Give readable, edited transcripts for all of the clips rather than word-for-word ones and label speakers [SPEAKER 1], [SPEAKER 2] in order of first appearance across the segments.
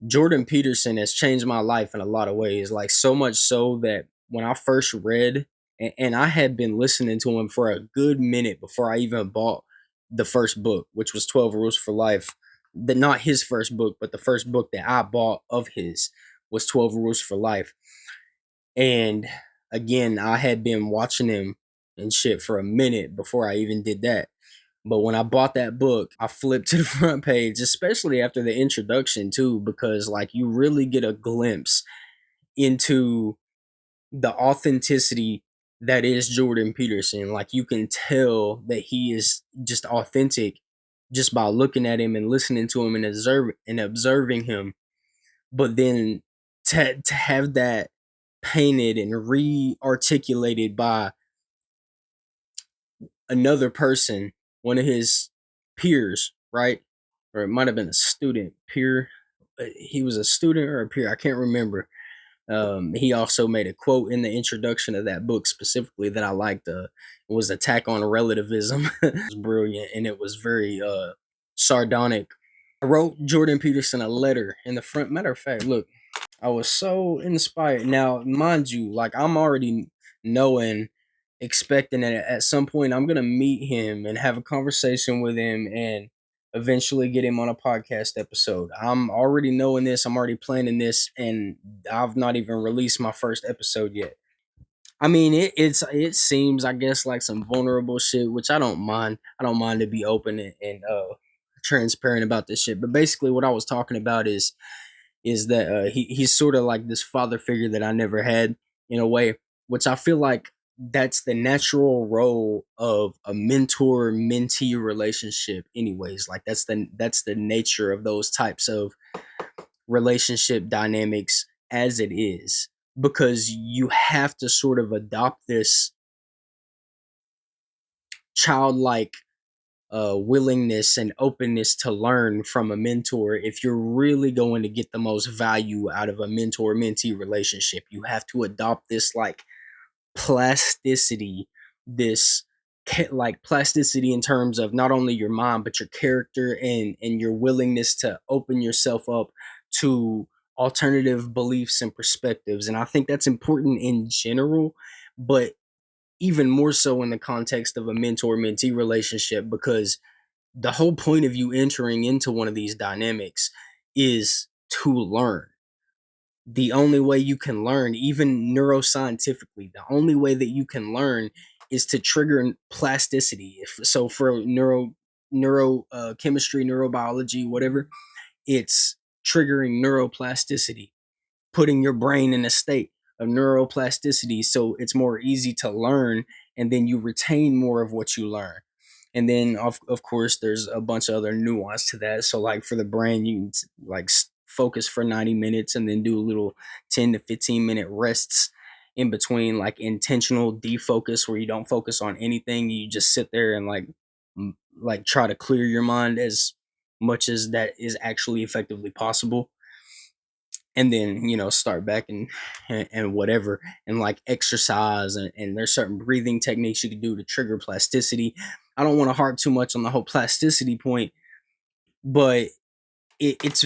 [SPEAKER 1] Jordan Peterson has changed my life in a lot of ways. Like so much so that when I first read, and I had been listening to him for a good minute before I even bought the first book, which was 12 Rules for Life. Not his first book, but the first book that I bought of his was 12 Rules for Life. And again, I had been watching him and shit for a minute before I even did that. But when I bought that book, I flipped to the front page, especially after the introduction too, because like you really get a glimpse into the authenticity that is Jordan Peterson. Like you can tell that he is just authentic just by looking at him and listening to him and observing him. But then to have that painted and re-articulated by another person, one of his peers, right? Or it might have been a student peer. He was a student or a peer. I can't remember. He also made a quote in the introduction of that book specifically that I liked. It was Attack on Relativism. It was brilliant and it was very sardonic. I wrote Jordan Peterson a letter in the front. Matter of fact, look, I was so inspired. Now, mind you, like I'm already knowing, expecting that at some point I'm gonna meet him and have a conversation with him and eventually get him on a podcast episode. I'm already knowing this, I'm already planning this, and I've not even released my first episode yet. I mean, it seems I guess like some vulnerable shit, which I don't mind. I don't mind to be open and transparent about this shit. But basically, what I was talking about is that he's sort of like this father figure that I never had in a way, which I feel like that's the natural role of a mentor mentee relationship anyways. Like that's the nature of those types of relationship dynamics as it is, because you have to sort of adopt this childlike willingness and openness to learn from a mentor. If you're really going to get the most value out of a mentor mentee relationship, you have to adopt this like plasticity, this like plasticity in terms of not only your mind but your character and your willingness to open yourself up to alternative beliefs and perspectives. And I think that's important in general, but even more so in the context of a mentor mentee relationship, because the whole point of you entering into one of these dynamics is to learn. The only way you can learn, even neuroscientifically, the only way that you can learn is to trigger plasticity. So for chemistry, neurobiology, whatever, it's triggering neuroplasticity, putting your brain in a state of neuroplasticity so it's more easy to learn, and then you retain more of what you learn. And then of course there's a bunch of other nuance to that. So like for the brain, you can like focus for 90 minutes and then do a little 10 to 15 minute rests in between, like intentional defocus where you don't focus on anything, you just sit there and like try to clear your mind as much as that is actually effectively possible, and then start back and whatever, and like exercise, and there's certain breathing techniques you can do to trigger plasticity. I don't want to harp too much on the whole plasticity point, but it's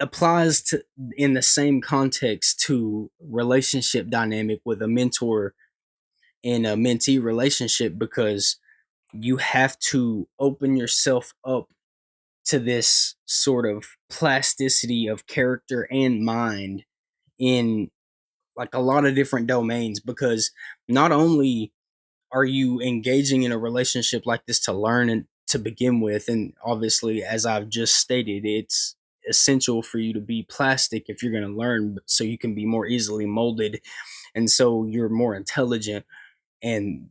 [SPEAKER 1] applies to in the same context to relationship dynamic with a mentor and a mentee relationship, because you have to open yourself up to this sort of plasticity of character and mind in like a lot of different domains, because not only are you engaging in a relationship like this to learn and to begin with, and obviously as I've just stated, it's essential for you to be plastic if you're going to learn so you can be more easily molded and so you're more intelligent. And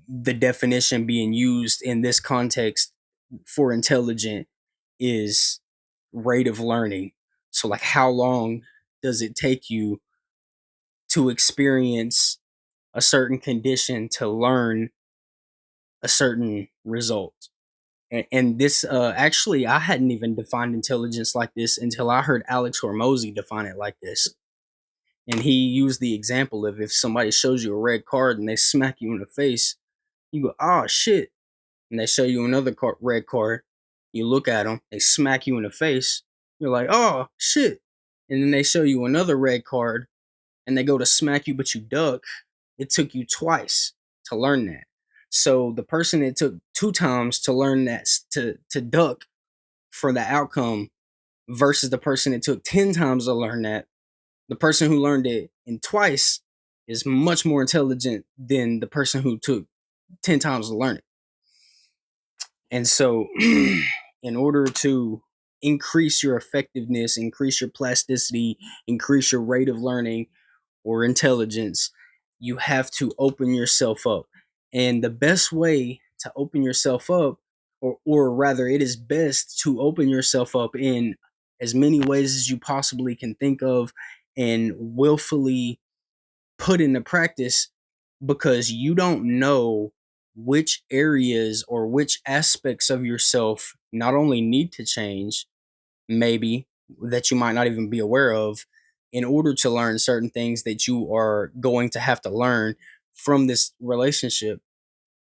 [SPEAKER 1] the definition being used in this context for intelligent is rate of learning. So like how long does it take you to experience a certain condition to learn a certain result? And this actually, I hadn't even defined intelligence like this until I heard Alex Hormozi define it like this. And he used the example of if somebody shows you a red card and they smack you in the face, you go, oh shit. And they show you another red card, you look at them, they smack you in the face, You're like, oh shit. And then they show you another red card and they go to smack you, but you duck. It took you twice to learn that. So the person that took 2 times to learn that, to duck for the outcome, versus the person that took 10 times to learn that, the person who learned it in twice is much more intelligent than the person who took 10 times to learn it. And so, in order to increase your effectiveness, increase your plasticity, increase your rate of learning or intelligence, you have to open yourself up. And the best way to open yourself up, or rather, it is best to open yourself up in as many ways as you possibly can think of and willfully put into practice, because you don't know which areas or which aspects of yourself not only need to change, maybe, that you might not even be aware of, in order to learn certain things that you are going to have to learn from this relationship.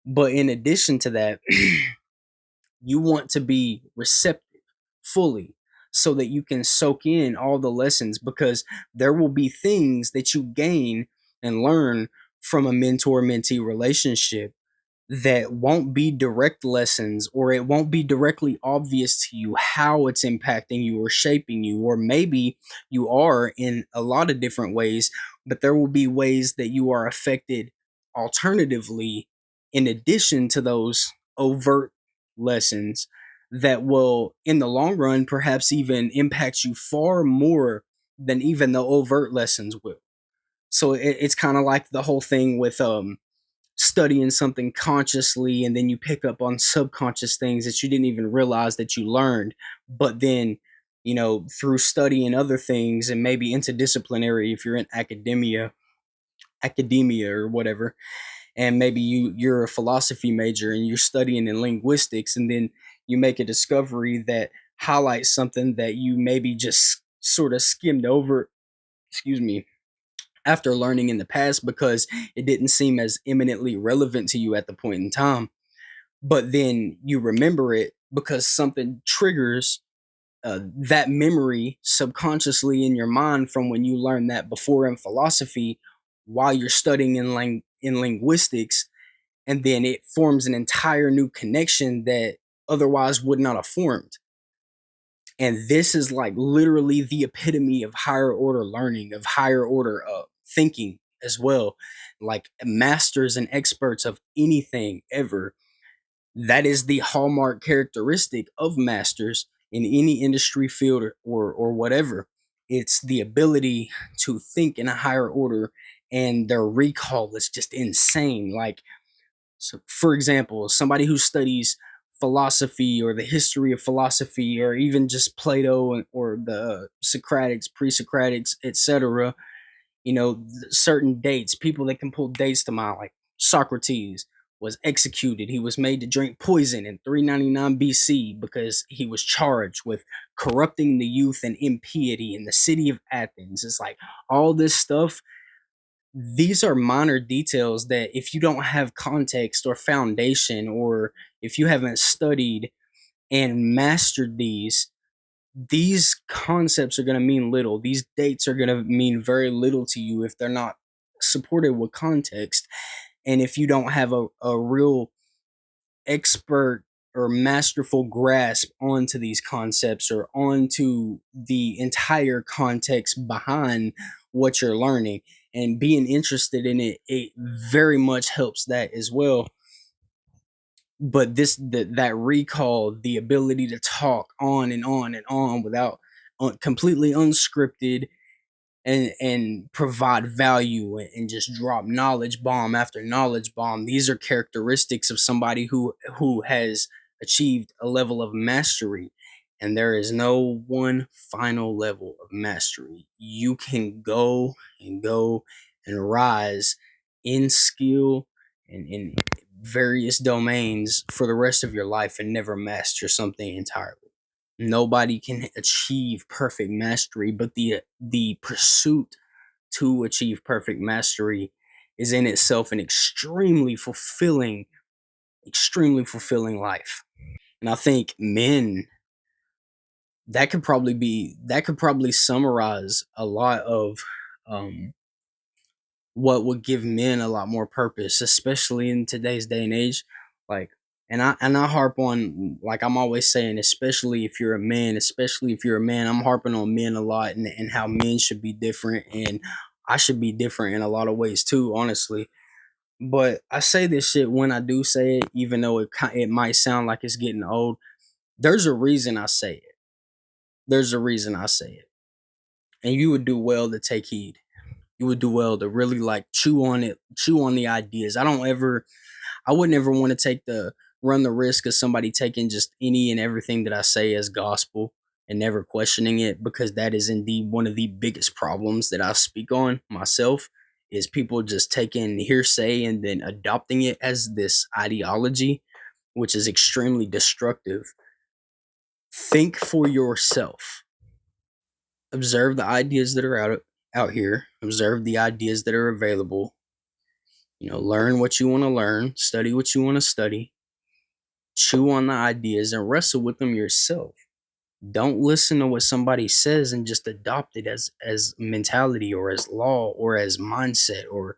[SPEAKER 1] But in addition to that, you want to be receptive fully, so that you can soak in all the lessons, because there will be things that you gain and learn from a mentor mentee relationship that won't be direct lessons, or it won't be directly obvious to you how it's impacting you or shaping you, or maybe you are in a lot of different ways, but there will be ways that you are affected alternatively, in addition to those overt lessons, that will in the long run perhaps even impact you far more than even the overt lessons will. So it's kind of like the whole thing with studying something consciously, and then you pick up on subconscious things that you didn't even realize that you learned. But then, through studying other things, and maybe interdisciplinary, if you're in academia or whatever, and maybe you're a philosophy major and you're studying in linguistics, and then you make a discovery that highlights something that you maybe just sort of skimmed over, excuse me, after learning in the past, because it didn't seem as eminently relevant to you at the point in time. But then you remember it because something triggers that memory subconsciously in your mind from when you learned that before in philosophy, while you're studying in linguistics, and then it forms an entire new connection that otherwise would not have formed. And this is like literally the epitome of higher order learning, of higher order thinking as well. Like masters and experts of anything ever, that is the hallmark characteristic of masters in any industry field, or whatever. It's the ability to think in a higher order, and their recall is just insane. Like, so, for example, somebody who studies philosophy or the history of philosophy, or even just Plato or the Socratics, pre-Socratics, etc., certain dates, people that can pull dates to mind, like Socrates was executed. He was made to drink poison in 399 BC because he was charged with corrupting the youth and impiety in the city of Athens. It's like all this stuff, these are minor details that if you don't have context or foundation, or if you haven't studied and mastered these concepts are going to mean little. These dates are going to mean very little to you if they're not supported with context. And if you don't have a real expert or masterful grasp onto these concepts, or onto the entire context behind what you're learning and being interested in it, it very much helps that as well. But that recall, the ability to talk on and on and on without completely unscripted, and provide value, and just drop knowledge bomb after knowledge bomb. These are characteristics of somebody who has achieved a level of mastery. And there is no one final level of mastery. You can go and rise in skill and in various domains for the rest of your life and never master something entirely. Nobody can achieve perfect mastery, but the pursuit to achieve perfect mastery is in itself an extremely fulfilling life. And I think men that could probably summarize a lot of um what would give men a lot more purpose, especially in today's day and age. Like, and I harp on, like I'm always saying, especially if you're a man, I'm harping on men a lot, and how men should be different, and I should be different in a lot of ways too, honestly. But I say this shit when I do say it, even though it might sound like it's getting old. There's a reason I say it. There's a reason I say it, and you would do well to take heed. You would do well to really like chew on it, chew on the ideas. I wouldn't ever want to run the risk of somebody taking just any and everything that I say as gospel and never questioning it, because that is indeed one of the biggest problems that I speak on myself, is people just taking hearsay and then adopting it as this ideology, which is extremely destructive. Think for yourself. Observe the ideas that are out here. Observe the ideas that are available. Learn what you want to learn, study what you want to study, chew on the ideas and wrestle with them yourself. Don't listen to what somebody says and just adopt it as mentality or as law or as mindset, or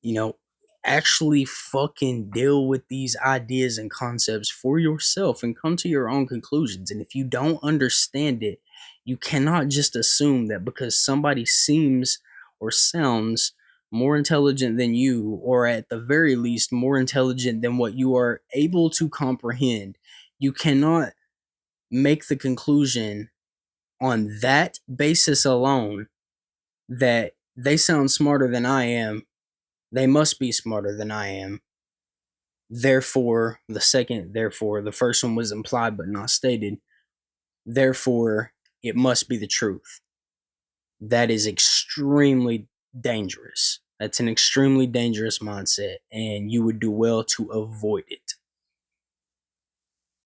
[SPEAKER 1] you know, actually fucking deal with these ideas and concepts for yourself and come to your own conclusions. And if you don't understand it, you cannot just assume that because somebody seems or sounds more intelligent than you, or at the very least more intelligent than what you are able to comprehend, you cannot make the conclusion on that basis alone that they sound smarter than I am, they must be smarter than I am. Therefore, the first one was implied but not stated. Therefore, it must be the truth. That is extremely dangerous. That's an extremely dangerous mindset, and you would do well to avoid it.